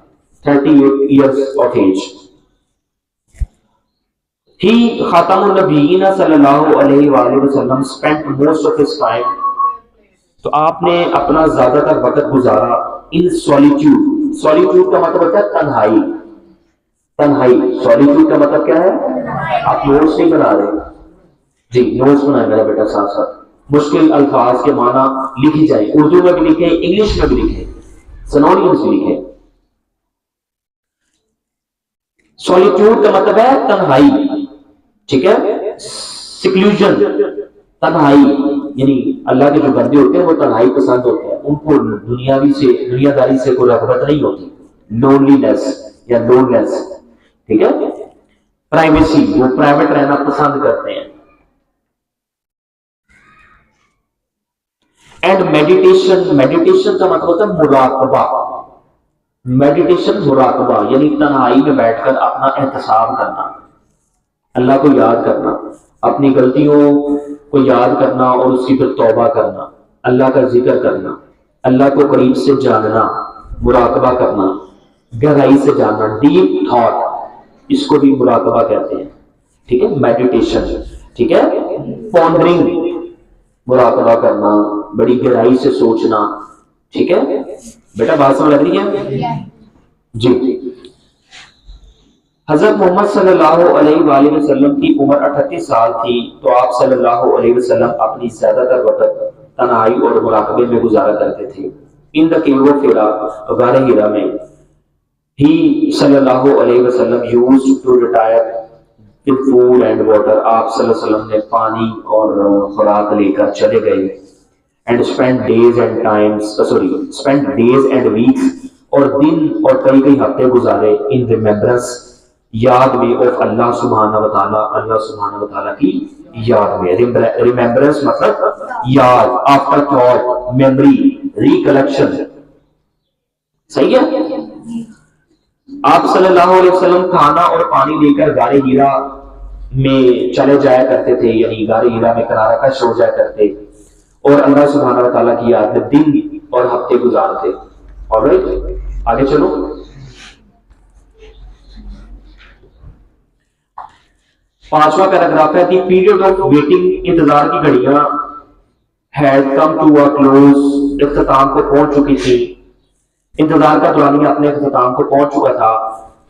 38 years of age. He, خاتم النبیین صلی اللہ علیہ وآلہ وسلم, spent most of his time, تو آپ نے اپنا زیادہ تر وقت گزارا in solitude. solitude کا مطلب ہوتا ہے تنہائی, تنہائی. solitude کا مطلب کیا ہے؟ آپ نوٹس نہیں بنا رہے جی, نوٹس بنائے میرا بیٹا ساتھ ساتھ. مشکل الفاظ کے معنی لکھی جائیں, اردو میں بھی لکھیں, انگلش میں بھی لکھیں, سنونیمز بھی لکھیں. سولیٹیوڈ کا مطلب ہے تنہائی. ٹھیک ہے, سیکلوژن, تنہائی, یعنی اللہ کے جو بندے ہوتے ہیں وہ تنہائی پسند ہوتے ہیں, ان کو دنیا داری سے کوئی رغبت نہیں ہوتی, لونلی نیس یا لونلیس. ٹھیک ہے, پرائیویسی, وہ پرائیویٹ رہنا پسند کرتے ہیں. اینڈ میڈیٹیشن, میڈیٹیشن کا مطلب ہوتا ہے مراقبہ. میڈیٹیشن مراقبہ, یعنی تنہائی میں بیٹھ کر اپنا احتساب کرنا, اللہ کو یاد کرنا, اپنی غلطیوں کو یاد کرنا اور اس کی پھر توبہ کرنا, اللہ کا ذکر کرنا, اللہ کو قریب سے جاننا, مراقبہ کرنا, گہرائی سے جاننا, ڈیپ تھاٹ, اس کو بھی مراقبہ کہتے ہیں. ٹھیک ہے, میڈیٹیشن. ٹھیک ہے، پونڈرنگ مراقبہ کرنا، بڑی گہرائی سے سوچنا، ٹھیک ہے بیٹا، بات سمجھ لگ رہی ہے جی۔ حضرت محمد صلی اللہ علیہ وآلہ وسلم کی عمر 38 سال تھی تو آپ صلی اللہ علیہ وسلم اپنی زیادہ تر وقت تنہائی اور مراقبے میں گزارا کرتے تھے۔ ان دا کیو آف ہیرا، غار ہیرا میں ہی صلی اللہ علیہ وسلم used to retire with food and water، آپ صلی اللہ علیہ وسلم نے پانی اور خوراک لے کر چلے گئے، and spend days and weeks، اور دن اور کئی ہفتے گزارے in remembrance، یاد میں of اللہ سبحانہ و تعالیٰ، اللہ سبحانہ و تعالیٰ کی یاد میں۔ remembrance مطلب یاد، after thought، memory، recollection، صحیح ہے۔ آپ صلی اللہ علیہ وسلم کھانا اور پانی لے کر غار ہیرا میں چلے جایا کرتے تھے، یعنی غار ہیرا میں کنارہ کش ہو جایا کرتے اور اللہ سبحانہ و تعالیٰ کی یاد میں دن اور ہفتے گزارتے۔ alright، آگے چلو۔ پانچواں پیراگراف ہے دی پیریڈ آف ویٹنگ، انتظار کی گھڑیاں had come to a close، اختتام کو پہنچ چکی تھی، انتظار کا دورانیہ اپنے اختتام کو پہنچ چکا تھا۔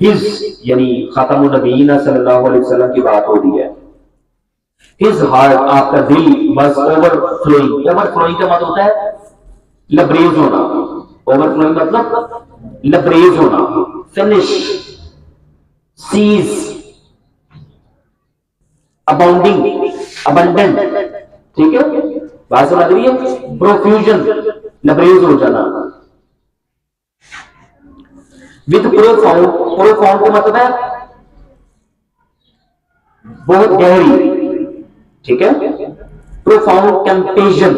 ہز یعنی خاتم النبیین صلی اللہ علیہ وسلم کی بات ہو رہی ہے۔ ہز ہارٹ، آپ کا دل، بس اوور فلوئنگ، اوور فلوئنگ کا مطلب ہوتا ہے لبریز ہونا، اوور فلوئنگ مطلب لبریز ہونا، فنش، سیز، اباؤنڈنگ، ابنڈنٹ، ٹھیک ہے بات سمجھ رہی ہے، پروفیوژن، لبریز ہو جانا۔ وتھ پروفاؤنڈ، پروفاؤنڈ کا مطلب ہے بہت گہری، ٹھیک ہے۔ پروفاؤنڈ کمپیشن،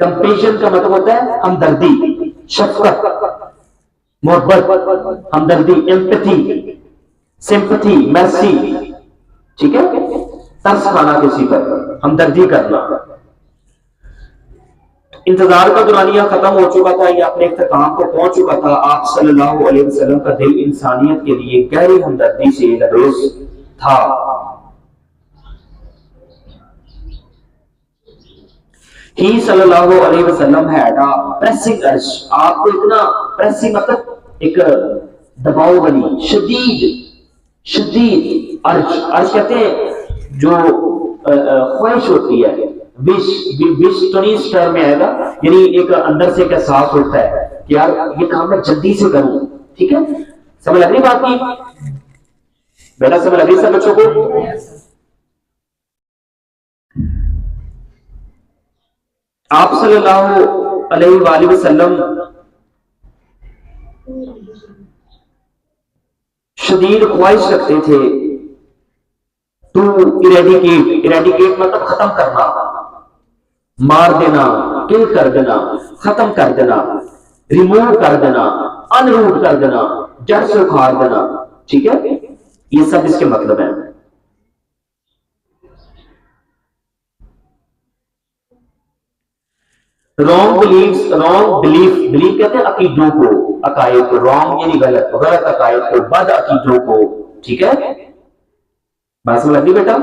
کمپیشن کا مطلب ہوتا ہے ہمدردی، شفقت، محبت، ہمدردی، ایمپتھی، سمپتھی، مرسی، ٹھیک ہے، ترس کھانا کسی پر، ہمدردی کرنا۔ انتظار کا دورانیہ ختم ہو چکا تھا یا اپنے اختتام کو پہنچ چکا تھا۔ آپ صلی اللہ علیہ وسلم کا دل انسانیت کے لیے گہری ہمدردی سے لبریز تھا۔ ہی صلی اللہ علیہ وسلم had a pressing urge، آپ کو اتنا pressing مطلب ایک دباؤ والی شدید ارج کہتے ہیں جو خواہش ہوتی ہے، وش تونیس ٹرم میں آئے گا، یعنی ایک اندر سے ایک احساس ہوتا ہے کہ یار یہ کام میں جلدی سے کروں، ٹھیک ہے، سمجھ لگ رہی بات کی بیٹا، سمجھ لگ رہی سب بچوں کو؟ آپ صلی اللہ علیہ وآلہ وسلم شدید خواہش رکھتے تھے ٹو ایریڈیکیٹ مطلب ختم کرنا، مار دینا، کل کر دینا، ختم کر دینا، ریموو کر دینا، ان روٹ کر دینا، جڑ سے اکھاڑ دینا، ٹھیک ہے، یہ سب اس کے مطلب ہیں۔ رانگ بلیف کہتے ہیں عقیدوں کو، عقائد کو، رانگ یعنی غلط عقائد کو، بد عقیدوں کو، ٹھیک ہے، بات سمجھ لگی بیٹا؟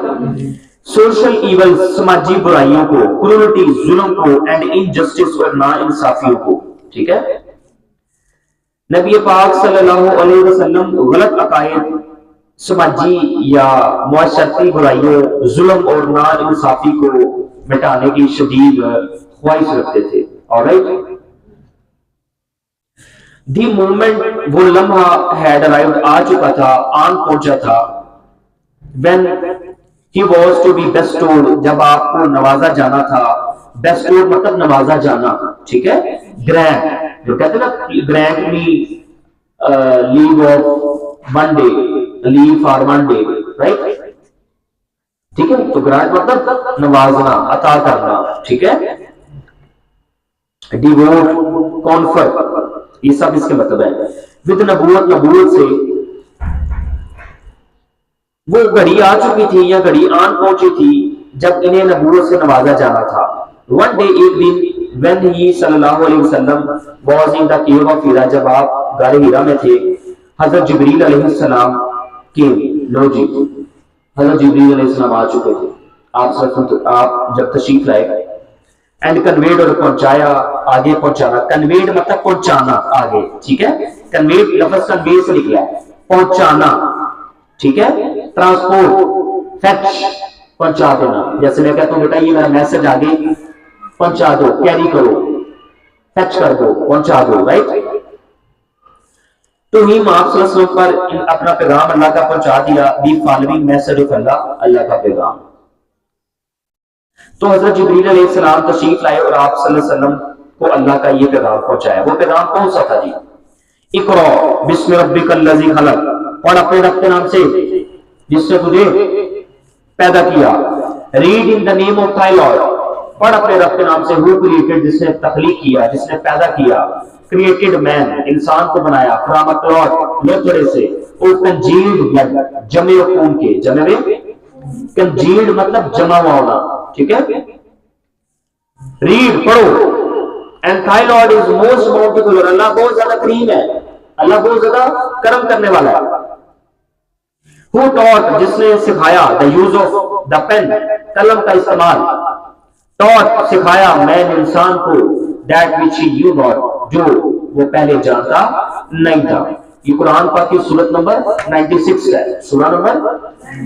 سوشل ایول، سماجی برائیوں کو، کرولٹی، ظلم کو، اینڈ انجسٹس اور نا انصافیوں کو، ٹھیک ہے۔ نبی پاک صلی اللہ علیہ وسلم غلط عقائد، سماجی یا معاشرتی برائیوں، ظلم اور نا انصافی کو مٹانے کی شدید خواہش رکھتے تھے۔ alright، دی مومنٹ، وہ لمحہ had arrived، آ چکا تھا، آن پہنچا تھا، when he was to be bestowed، جب آپ کو نوازا جانا تھا، bestowed مطلب نوازا جانا، ٹھیک ہے، grant، جو کہتے ہیں نا grant me leave of one day، leave for one day، right، ٹھیک ہے، تو grant مطلب نوازنا، عطا کرنا، ٹھیک ہے، devote، confer، یہ سب اس کے مطلب ہے۔ with نبوت سے وہ گھڑی آ چکی تھی یا گھڑی آن پہنچی تھی جب انہیں نبوت سے نوازا جانا تھا۔ one day، ایک دن، when he صلی اللہ علیہ وسلم was in the cave of Hira، جب آپ غار ہیرا میں تھے، حضرت جبریل علیہ السلام کے لو جی حضرت جبریل علیہ السلام آ چکے تھے، آپ جب تشریف لائے، اینڈ کنویڈ اور پہنچایا، آگے پہنچانا، کنویڈ مطلب پہنچانا آگے، ٹھیک ہے، کنویڈ لفظ کنوے سے نکلا ہے، پہنچانا، ٹھیک ہے، ٹرانسپورٹ، فیچ، پہنچا دینا، جیسے میں کہتا ہوں بیٹا یہ میرا میسج آگے پہنچا دو، کیری کرو، فیچ کر دو، پہنچا دو، رائٹ؟ تو ہی آپ صلی اللہ علیہ وسلم پر اپنا پیغام اللہ کا پہنچا دیا، دی فالوئنگ میسج آف اللہ، اللہ کا پیغام۔ تو حضرت جبریل علیہ السلام تشریف لائے اور آپ صلی اللہ علیہ وسلم کو اللہ کا یہ پیغام پہنچایا۔ وہ پیغام کون سا تھا جی؟ اقرا بسم ربک الذی خلق، پڑھ اپنے رب کے نام سے جس نے تجھے پیدا کیا، read in the name of thy lord, پڑھ اپنے رب کے نام سے، ہو کریٹڈ، جس نے تخلیق کیا، جس نے پیدا کیا، کریٹڈ مین، انسان کو بنایا، فرام اے کلوٹ، لوتھڑے سے، او کنجیلڈ بلڈ، جمع خون کے، جمع میں کنجیلڈ مطلب جمع ہوا ہونا، ٹھیک ہے، ریڈ پڑھو، and thy lord is most bountiful, اور اللہ بہت زیادہ کریم ہے، اللہ بہت زیادہ کرم کرنے والا ہے۔ ہو ٹاٹ، جس نے سکھایا، the use of the pen, قلم کا استعمال، ٹاٹ سکھایا، مین انسان کو، that which he knew not, جو وہ پہلے جانتا نہیں تھا۔ یہ قرآن پاک کی سورت نمبر 96 ہے، سورہ نمبر،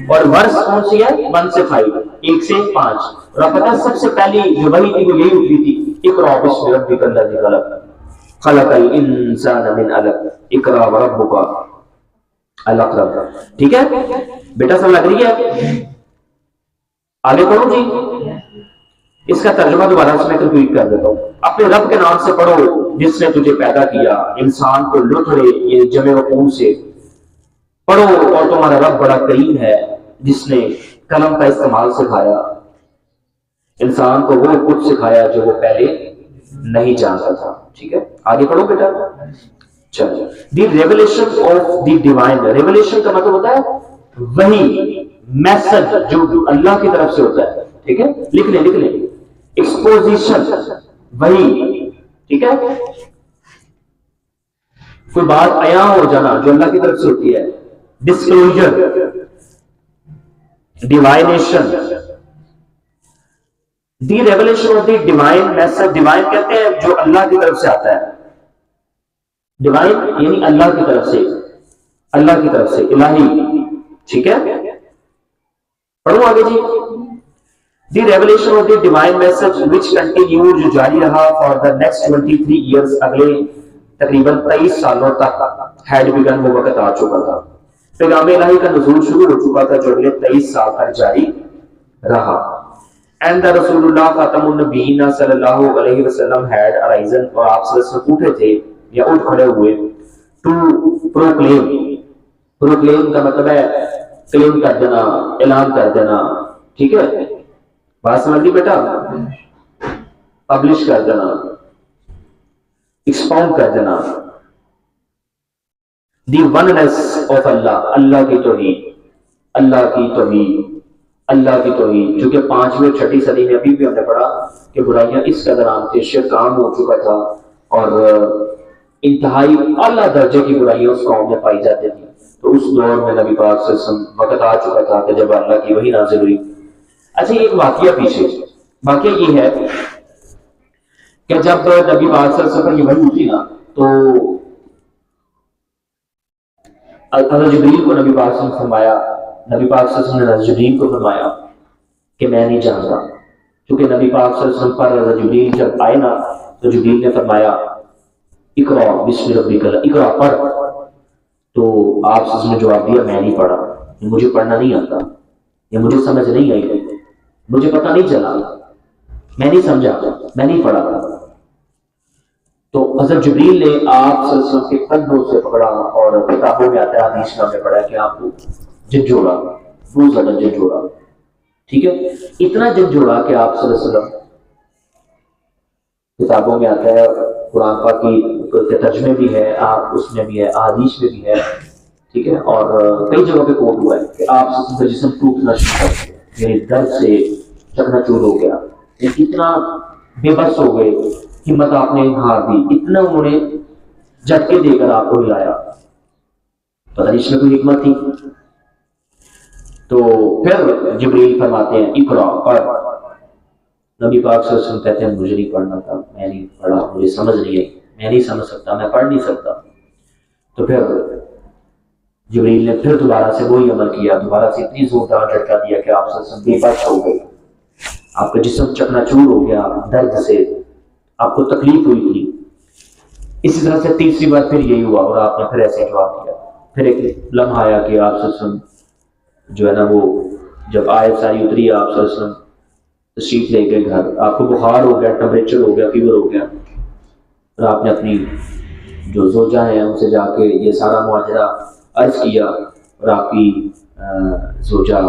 اور ورس کون سی ہے؟ 1 سے 5، 1 سے 5۔ اور آپ پتہ سب سے پہلی جو وحی تھی وہ یہی اتری تھی، اقرا بسم ربک الذی خلق، خلق الانسان من علق، اقرا وربک الاکرم، ٹھیک ہے بیٹا، سب لگ رہی ہے؟ آگے پڑھو جی، اس کا ترجمہ دوبارہ سے میں ریپیٹ کر دیتا ہوں۔ اپنے رب کے نام سے پڑھو جس نے تجھے پیدا کیا، انسان کو لوتھڑے یہ جمع خون سے، پڑھو، اور تمہارا رب بڑا کریم ہے جس نے قلم کا استعمال سکھایا، انسان کو وہ کچھ سکھایا جو وہ پہلے نہیں جانتا تھا، ٹھیک ہے، آگے پڑھو بیٹا۔ چلو، دی revelation of the divine, revelation کا مطلب ہوتا ہے وہی میسج جو اللہ کی طرف سے ہوتا ہے، ٹھیک ہے، لکھ لیں لکھ لیں، ایکسپوزیشن وہی، ٹھیک ہے، کوئی بات عیاں ہو جانا جو اللہ کی طرف سے ہوتی ہے، disclosure, divination, the revelation of the divine message, divine کہتے ہیں جو اللہ کی طرف سے آتا ہے، ڈیوائن یعنی اللہ کی طرف سے، اللہ کی طرف سے، الہی، ٹھیک ہے، پڑھو آگے جی۔ The revelation of the divine message which continue, جو جاری رہا فار دا نیکسٹ 23 ایئرس، اگلے تقریباً 23 سالوں تک، ہیڈ بگن، وہ وقت آ چکا تھا، پیغام الہی کا نزول شروع ہو چکا تھا جو اگلے 23 سال تک جاری رہا۔ اینڈ دا رسول اللہ خاتم النبیین صلی اللہ علیہ وسلم ہیڈ ارائزن، اور آپ صلی اللہ علیہ وسلم اٹھے تھے یا اٹھ کھڑے ہوئے، ٹو پروکلیم، پروکلیم کا مطلب ہے کلیم کر دینا، اعلان کر دینا، ٹھیک ہے، بات سمجھ لی بیٹا، پبلش کر دینا، ایکسپاؤنڈ کر دینا، دی وننس آف اللہ، اللہ کی توحید، اللہ کی توحید، اللہ کی توحید، جو کہ 5ویں اور 6ٹھی صدی میں ابھی بھی ہم نے پڑھا کہ برائیاں اس قدر عام تھیں، شرک عام ہو چکا تھا، اور انتہائی اعلیٰ درجے کی برائیاں اس قوم میں پائی جاتی تھی۔ تو اس دور میں نبی پاک صلی اللہ علیہ وسلم وقت آ چکا تھا کہ جب اللہ کی وحی نازل ہوئی۔ اچھا، ایک واقعہ پیچھے، واقعہ یہ ہے کہ جب نبی پاک صلی اللہ علیہ وسلم یہ وحی ہوئی نا، تو حضرت جبریل کو نبی پاک صلی اللہ علیہ وسلم فرمایا، نبی پاک صلی اللہ علیہ وسلم نے حضرت جبریل کو فرمایا کہ میں نہیں جانتا، کیونکہ نبی پاک صلی اللہ علیہ وسلم پر حضرت جبریل جب آئے نا تو جبریل نے فرمایا اقرا بسم ربک، اقرا پڑھ، تو آپ سے اس نے جواب دیا میں نہیں پڑھا، مجھے پڑھنا نہیں آتا، یا مجھے سمجھ نہیں آئی، مجھے پتہ نہیں چلا، میں نہیں سمجھا، میں نہیں پڑھا۔ تو حضرت جبریل نے آپ صلی اللہ علیہ وسلم کے کندھوں سے پکڑا، اور کتابوں میں آتا ہے، حدیث میں پڑھا کہ آپ کو جھنجھوڑا، بہت زیادہ جھنجھوڑا، ٹھیک ہے، اتنا جھنجھوڑا کہ آپ صلی اللہ علیہ وسلم، کتابوں میں آتا ہے، قرآن پاک کی ترجمے بھی ہے، اس میں بھی ہے، احادیث میں بھی ہے، ٹھیک ہے، اور کئی جگہ پہ کوٹ ہوا ہے کہ آپ کا جسم ٹوٹنا شروع ہو گیا، یعنی درد سے چکنا چور ہو گیا، اتنا بے بس ہو گئے، ہمت آپ نے ہار دی، اتنا انہوں نے جھٹکے دے کر آپ کو ہلایا، پتہ نہیں اس میں کوئی حکمت تھی۔ تو پھر جبریل فرماتے ہیں اقرا پڑھ. نبی پاک صلی اللہ علیہ وسلم کہتے ہیں مجھے نہیں پڑھنا تھا، میں نہیں پڑھا، مجھے سمجھ نہیں آئی، میں نہیں سمجھ سکتا، میں پڑھ نہیں سکتا. تو پھر جبریل نے پھر دوبارہ سے وہی عمل کیا، دوبارہ سے اتنی زوردار جھٹکا دیا کہ آپ صلی اللہ علیہ وسلم بے بس ہو گئے، آپ کا جسم چکنا چور ہو گیا درد سے، آپ کو تکلیف ہوئی تھی. اسی طرح سے تیسری بار پھر یہی ہوا اور آپ نے پھر ایسے جواب دیا. پھر ایک لمحہ آیا کہ آپ صلی اللہ علیہ وسلم جو ہے نا وہ جب آیت ساری اتری آپ صلی اللہ علیہ وسلم تشریف لے گئے گھر، آپ کو بخار ہو گیا، ٹمپریچر ہو گیا، فیور ہو گیا، اور آپ نے اپنی جو زوجہ ہیں ان سے جا کے یہ سارا معاجرہ عرض کیا، اور آپ کی زوجہ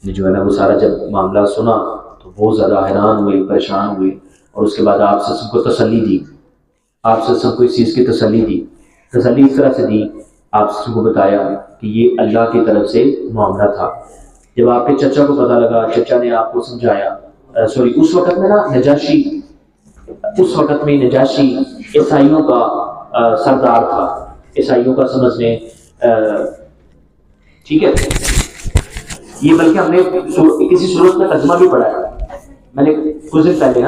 نے جو ہے نا وہ سارا جب معاملہ سنا تو بہت زیادہ حیران ہوئے، پریشان ہوئے، اور اس کے بعد آپ سے کو تسلی دی. آپ سے کو اس چیز کی تسلی دی. تسلی اس طرح سے دی، آپ سے کو بتایا کہ یہ اللہ کی طرف سے معاملہ تھا. جب آپ کے چچا کو پتہ لگا، چچا نے آپ کو سمجھایا، اس وقت میں نا نجاشی، اس وقت میں نجاشی عیسائیوں کا سردار تھا، عیسائیوں کا سمجھ لیں، ٹھیک ہے. یہ بلکہ ہم نے کسی صورت میں ترجمہ بھی پڑھا ہے، میں نے کچھ دن پہلے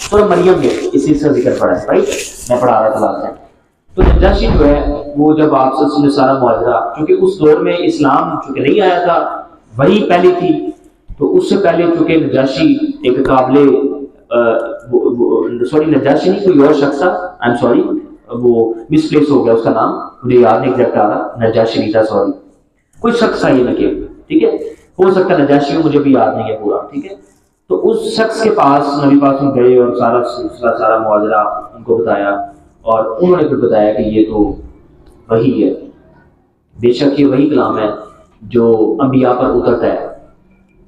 سورہ مریم میں اسی سے ذکر پڑھا ہے، رائٹ، میں پڑھا رہا تھا لاسٹ ٹائم. تو نجاشی جو ہے وہ جب آپ سے سارا معاجرہ، چونکہ اس دور میں اسلام چونکہ نہیں آیا تھا، وہی پہلی تھی، تو اس سے پہلے چونکہ نجاشی ایک قابل نجاشی نہیں، کوئی اور شخص تھا، آئی ایم سوری، وہ مس پلیس ہو گیا اس کا نام، مجھے یاد نہیں ایگزیکٹ آ رہا، نجاشی نہیں تھا، سوری، کوئی شخص تھا یہ نکیل، ٹھیک ہے، ہو سکتا ہے نجاشی ہو، مجھے بھی یاد نہیں ہے پورا، ٹھیک ہے. تو اس شخص کے پاس نبی پاک گئے اور سارا سلسلہ، سارا معاجرہ ان کو بتایا، اور انہوں نے پھر بتایا کہ یہ تو وہی ہے، بے شک یہ وہی کلام ہے جو انبیاء پر اترتا ہے.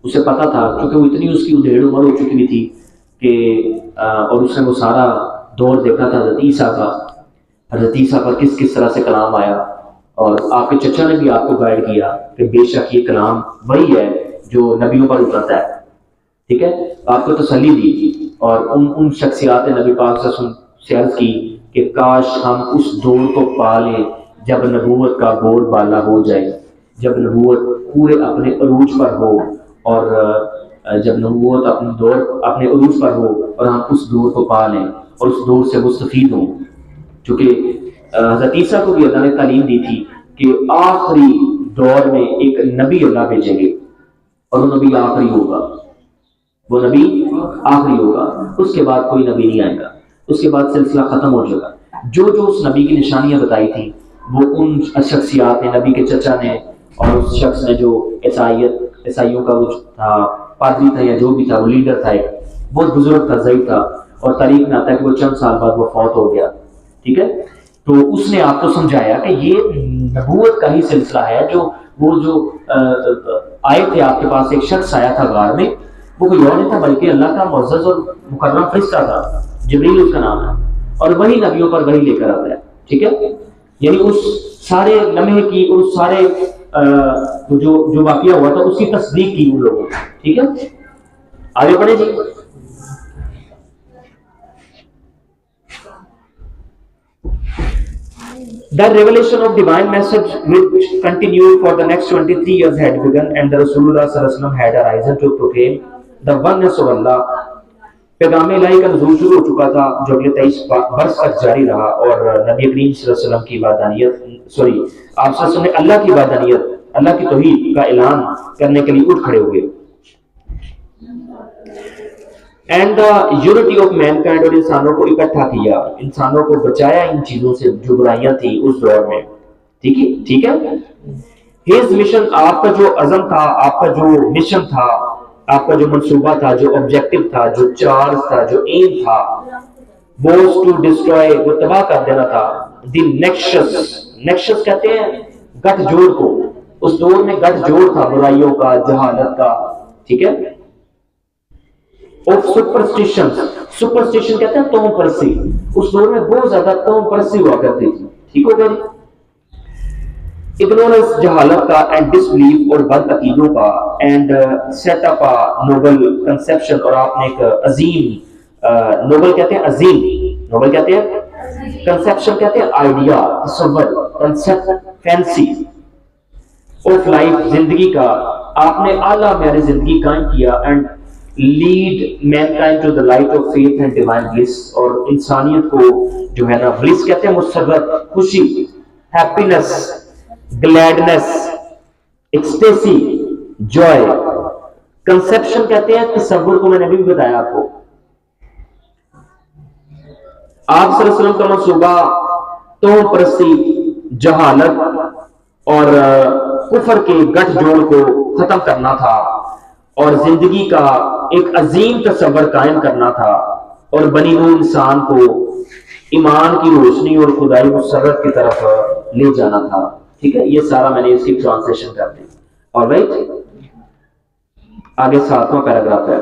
اسے پتا تھا کیونکہ وہ اتنی اس کی ادھیڑ عمر ہو چکی بھی تھی کہ اور اس نے وہ سارا دور دیکھا تھا حضرت عیسیٰ کا، حضرت عیسیٰ پر کس کس طرح سے کلام آیا، اور آپ کے چچا نے بھی آپ کو گائیڈ کیا کہ بے شک یہ کلام وہی ہے جو نبیوں پر اترتا ہے، ٹھیک ہے. آپ کو تسلی دی اور ان شخصیات نبی پاک سے عرض کی کہ کاش ہم اس دور کو پا لیں جب نبوت کا بول بالا ہو جائے، جب نبوت پورے اپنے عروج پر ہو، اور جب نبوت اپنے عروج پر ہو اور ہم اس دور کو پا لیں اور اس دور سے مستفید ہوں. چونکہ حضرت عیسیٰ کو بھی اللہ نے تعلیم دی تھی کہ آخری دور میں ایک نبی اللہ بھیجیں گے، اور وہ نبی آخری ہوگا، وہ نبی آخری ہوگا، اس کے بعد کوئی نبی نہیں آئے گا، اس کے بعد سلسلہ ختم ہو جائے گا. جو اس نبی کی نشانیاں بتائی تھیں وہ ان شخصیات نے، نبی کے چچا نے اور اس شخص نے جو عیسائیوں کا وہ تھا، پادری تھا یا جو بھی تھا، وہ لیڈر تھا، ایک بہت بزرگ تھا، ضعیف تھا، اور تاریخ میں آتا ہے کہ وہ چند سال بعد وہ فوت ہو گیا، ٹھیک ہے. تو اس نے آپ کو سمجھایا کہ یہ نبوت کا ہی سلسلہ ہے، جو آئے تھے آپ کے پاس، ایک شخص آیا تھا غار میں، وہ کوئی اور نہیں تھا بلکہ اللہ کا معزز اور مکرم فرشتہ تھا، جبریل اس کا نام ہے، اور وہی نبیوں پر وہی لے کر آتا ہے، ٹھیک ہے. یعنی اس سارے لمحے کی، اس سارے جو واقعہ ہوا تھا اس کی تصدیق کی ان لوگوں نے، ٹھیک ہے. آگے بڑھیں جی. The revelation of divine message which continued for the next 23 years had begun, and the Rasulullah sallallahu alaihi wasallam had arisen to proclaim the oneness of Allah. پیغام الہی کا نزول شروع ہو چکا تھا جو اگلے 23 برس تک جاری رہا، اور نبی کریم صلی اللہ علیہ وسلم کی وحدانیت، آپ صلی اللہ علیہ وسلم نے اللہ کی وحدانیت، اللہ کی توحید کا اعلان کرنے کے لیے اٹھ کھڑے ہوئے. And the unity of mankind, اور انسانوں کو اکٹھا کیا، انسانوں کو بچایا ان چیزوں سے جو برائیاں تھیں اس دور میں، ٹھیک ہے. ہز مشن، آپ کا جو عزم تھا، آپ کا جو مشن تھا، آپ کا جو منصوبہ تھا، جو آبجیکٹو تھا، جو چارج تھا، جو ایم تھا، واز ٹو ڈسٹروائے، وہ تباہ کر دینا تھا. دی نیکشس کہتے ہیں گٹھ جوڑ کو، اس دور میں گٹھ جوڑ تھا برائیوں کا، جہالت کا، ٹھیک ہے. آف سپرسٹیشن کہتے ہیں توہم پرستی، اس دور میں بہت زیادہ توہم پرستی ہوا کرتی تھی، ٹھیک ہو گیا جی. اگنورنس، جہالت کا، اینڈ ڈس بلیف، اور بد عقیدوں کا، and set up noble conception, اور آپ نے ایک عظیم، نوبل کہتے ہیں عظیم، نوبل کہتے ہیں کنسپشن، کہتے ہیں آئیڈیا، تصور، کنسپٹ، فینسی. آف لائف، زندگی کا آپ نے اعلیٰ معیار زندگی قائم کیا، and lead mankind to the light of faith and divine bliss, اور انسانیت کو جو ہے نا بلس کہتے ہیں مسرت، خوشی، ہیپینس، گلیڈنس، ایکسٹیسی، جوائے، کنسپشن کہتے ہیں تصور کو، میں نے بھی بتایا آپ کو۔ آپ صلی اللہ علیہ وسلم کا منصوبہ توہم پرستی، جہالت اور کفر کے گٹھ جوڑ کو ختم کرنا تھا، اور زندگی کا ایک عظیم تصور قائم کرنا تھا، اور بنی نوع انسان کو ایمان کی روشنی اور خدائی مسرت کی طرف لے جانا تھا۔ ٹھیک ہے، یہ سارا میں نے اس کی ٹرانسلیشن کر دی۔ آلرائٹ، آگے 7واں پیراگراف ہے۔